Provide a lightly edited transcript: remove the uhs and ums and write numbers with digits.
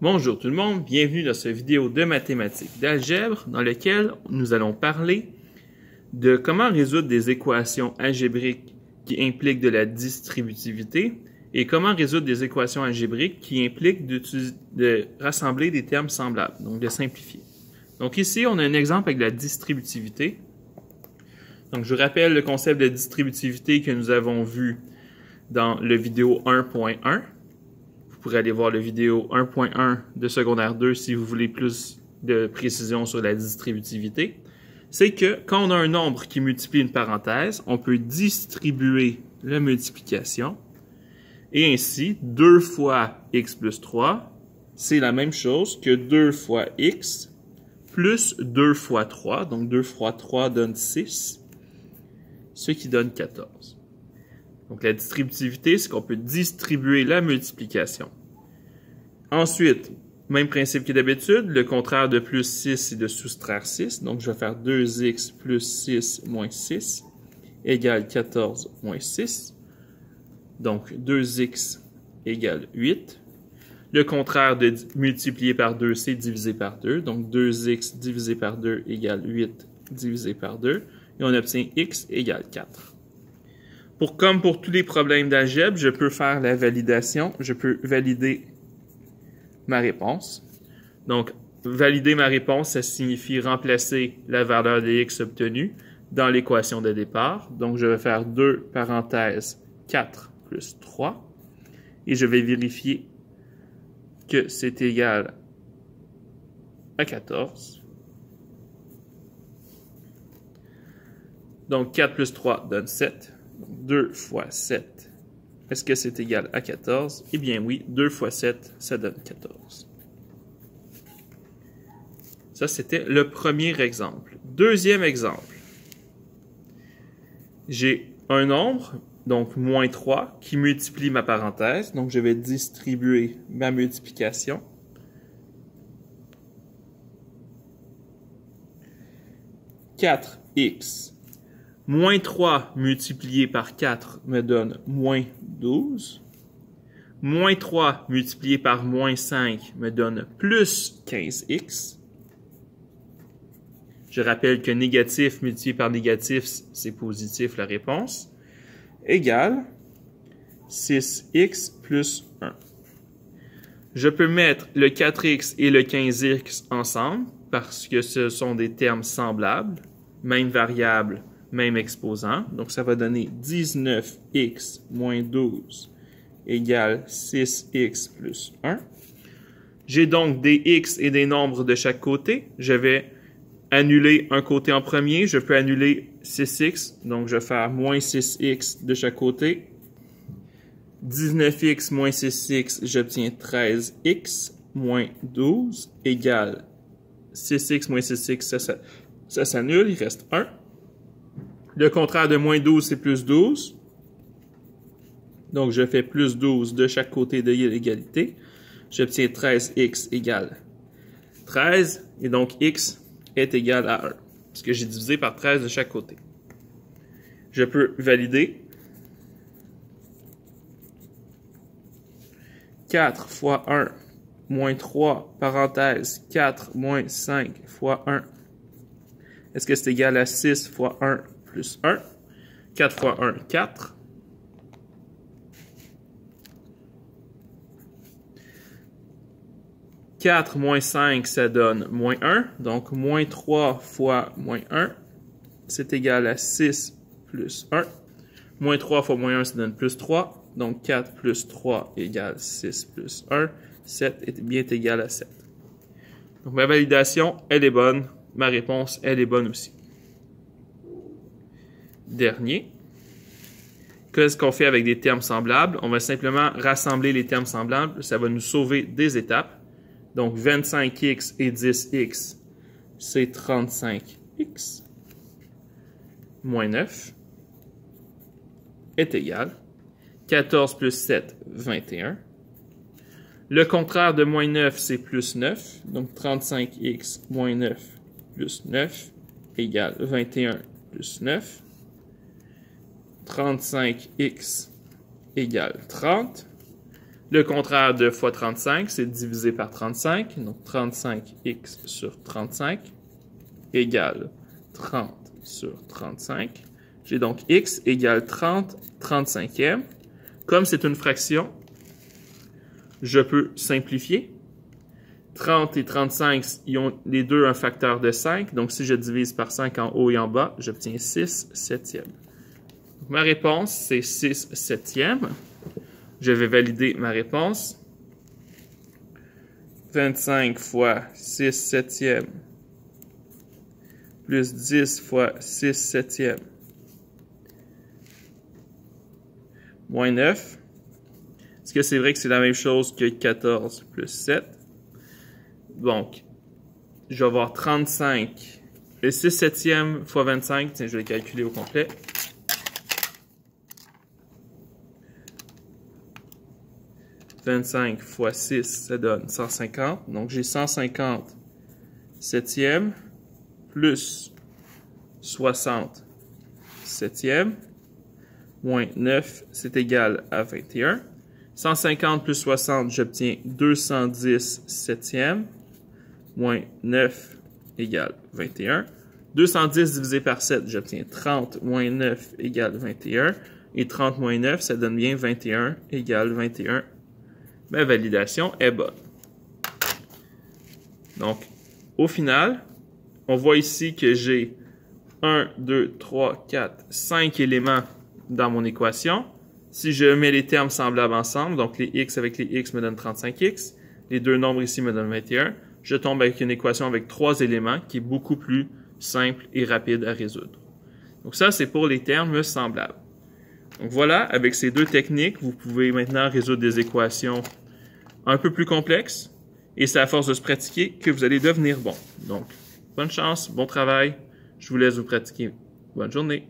Bonjour tout le monde, bienvenue dans cette vidéo de mathématiques d'algèbre dans laquelle nous allons parler de comment résoudre des équations algébriques qui impliquent de la distributivité et comment résoudre des équations algébriques qui impliquent de rassembler des termes semblables, donc de simplifier. Donc ici, on a un exemple avec la distributivité. Donc je vous rappelle le concept de distributivité que nous avons vu dans le vidéo 1.1. Vous pourrez aller voir le vidéo 1.1 de secondaire 2 si vous voulez plus de précision sur la distributivité. C'est que quand on a un nombre qui multiplie une parenthèse, on peut distribuer la multiplication. Et ainsi, 2 fois x plus 3, c'est la même chose que 2 fois x plus 2 fois 3. Donc 2 fois 3 donne 6, ce qui donne 14. Donc, la distributivité, c'est qu'on peut distribuer la multiplication. Ensuite, même principe que d'habitude, le contraire de plus 6, c'est de soustraire 6. Donc, je vais faire 2x plus 6 moins 6 égale 14 moins 6. Donc, 2x égale 8. Le contraire de multiplier par 2, c'est diviser par 2. Donc, 2x divisé par 2 égale 8 divisé par 2. Et on obtient x égale 4. Comme pour tous les problèmes d'algèbre, je peux faire la validation. Je peux valider ma réponse. Donc, valider ma réponse, ça signifie remplacer la valeur de x obtenue dans l'équation de départ. Donc, je vais faire 2 parenthèses 4 plus 3. Et je vais vérifier que c'est égal à 14. Donc, 4 plus 3 donne 7. 2 fois 7, est-ce que c'est égal à 14? Eh bien oui, 2 fois 7, ça donne 14. Ça, c'était le premier exemple. Deuxième exemple. J'ai un nombre, donc moins 3, qui multiplie ma parenthèse. Donc, je vais distribuer ma multiplication. « 4x moins 3 multiplié par 4 me donne moins 12. Moins 3 multiplié par moins 5 me donne plus 15x. Je rappelle que négatif multiplié par négatif, c'est positif la réponse. Égale 6x plus 1. Je peux mettre le 4x et le 15x ensemble parce que ce sont des termes semblables, même variable, même exposant. Donc, ça va donner 19x moins 12 égale 6x plus 1. J'ai donc des x et des nombres de chaque côté. Je vais annuler un côté en premier. Je peux annuler 6x. Donc, je vais faire moins 6x de chaque côté. 19x moins 6x, j'obtiens 13x moins 12 égale 6x moins 6x. Ça s'annule. Il reste 1. Le contraire de moins 12, c'est plus 12. Donc, je fais plus 12 de chaque côté de l'égalité. J'obtiens 13x égale 13. Et donc, x est égal à 1. Parce que j'ai divisé par 13 de chaque côté. Je peux valider. 4 fois 1 moins 3, parenthèse, 4 moins 5 fois 1. Est-ce que c'est égal à 6 fois 1 plus 1. 4 fois 1, 4. « 4 moins 5, ça donne moins 1. Donc, moins 3 fois moins 1, c'est égal à 6 plus 1. Moins 3 fois moins 1, ça donne plus 3. Donc, 4 plus 3 égale 6 plus 1. 7 est bien égal à 7. Donc, ma validation, elle est bonne. Ma réponse, elle est bonne aussi. Dernier. Qu'est-ce qu'on fait avec des termes semblables? On va simplement rassembler les termes semblables. Ça va nous sauver des étapes. Donc, 25x et 10x, c'est 35x. Moins 9 est égal. 14 plus 7, 21. Le contraire de moins 9, c'est plus 9. Donc, 35x moins 9 plus 9 égale 21 plus 9. 35x égale 30. Le contraire de fois 35, c'est divisé par 35. Donc 35x sur 35 égale 30 sur 35. J'ai donc x égale 30 35e. Comme c'est une fraction, je peux simplifier. 30 et 35, ils ont les deux un facteur de 5. Donc, si je divise par 5 en haut et en bas, j'obtiens 6 septièmes. Donc, ma réponse, c'est 6 septièmes. Je vais valider ma réponse. 25 fois 6 septièmes plus 10 fois 6 septièmes moins 9. Est-ce que c'est vrai que c'est la même chose que 14 plus 7? Donc, je vais avoir 35. Le 6 septièmes fois 25, tiens, je vais le calculer au complet. « 25 fois 6, ça donne 150. Donc, j'ai 150 septièmes plus 60 septièmes moins 9, c'est égal à 21. 150 plus 60, j'obtiens 210 septièmes moins 9 égale 21. 210 divisé par 7, j'obtiens 30 moins 9 égale 21. Et 30 moins 9, ça donne bien 21 égale 21. Ma validation est bonne. Donc, au final, on voit ici que j'ai 1, 2, 3, 4, 5 éléments dans mon équation. Si je mets les termes semblables ensemble, donc les x avec les x me donnent 35x, les deux nombres ici me donnent 21, je tombe avec une équation avec 3 éléments qui est beaucoup plus simple et rapide à résoudre. Donc ça, c'est pour les termes semblables. Donc voilà, avec ces deux techniques, vous pouvez maintenant résoudre des équations un peu plus complexes, et c'est à force de se pratiquer que vous allez devenir bon. Donc, bonne chance, bon travail, je vous laisse vous pratiquer. Bonne journée!